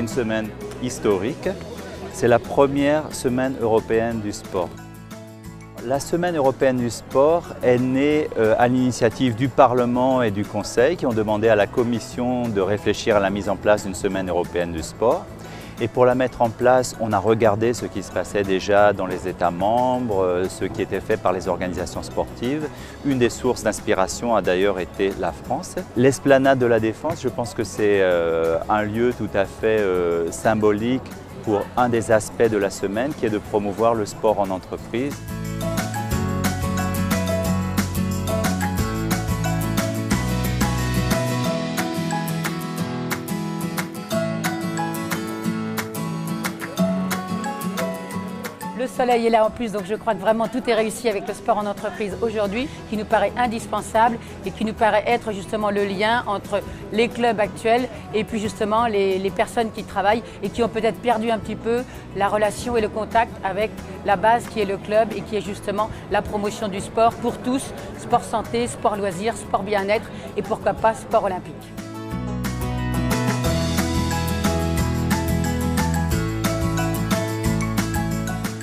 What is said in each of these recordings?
une semaine historique. C'est la première semaine européenne du sport. La Semaine européenne du sport est née à l'initiative du Parlement et du Conseil qui ont demandé à la Commission de réfléchir à la mise en place d'une Semaine européenne du sport. Et pour la mettre en place, on a regardé ce qui se passait déjà dans les États membres, ce qui était fait par les organisations sportives. Une des sources d'inspiration a d'ailleurs été la France. L'Esplanade de la Défense, je pense que c'est un lieu tout à fait symbolique pour un des aspects de la semaine qui est de promouvoir le sport en entreprise. Le soleil est là en plus, donc je crois que vraiment tout est réussi avec le sport en entreprise aujourd'hui, qui nous paraît indispensable et qui nous paraît être justement le lien entre les clubs actuels et puis justement les personnes qui travaillent et qui ont peut-être perdu un petit peu la relation et le contact avec la base qui est le club et qui est justement la promotion du sport pour tous, sport santé, sport loisirs, sport bien-être et pourquoi pas sport olympique.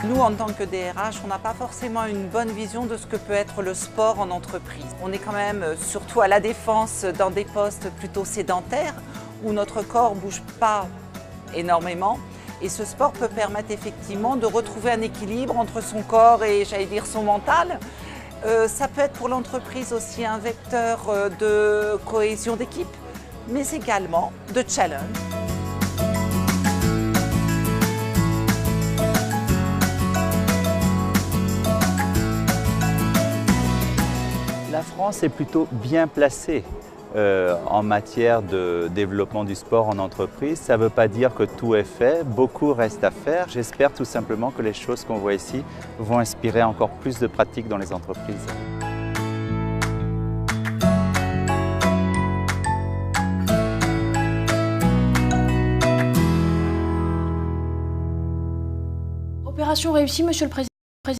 Nous, en tant que DRH, on n'a pas forcément une bonne vision de ce que peut être le sport en entreprise. On est quand même, surtout à la défense, dans des postes plutôt sédentaires où notre corps ne bouge pas énormément. Et ce sport peut permettre effectivement de retrouver un équilibre entre son corps et, j'allais dire, son mental. Ça peut être pour l'entreprise aussi un vecteur de cohésion d'équipe, mais également de challenge. La France est plutôt bien placée en matière de développement du sport en entreprise. Ça ne veut pas dire que tout est fait, beaucoup reste à faire. J'espère tout simplement que les choses qu'on voit ici vont inspirer encore plus de pratiques dans les entreprises. Opération réussie, Monsieur le Président.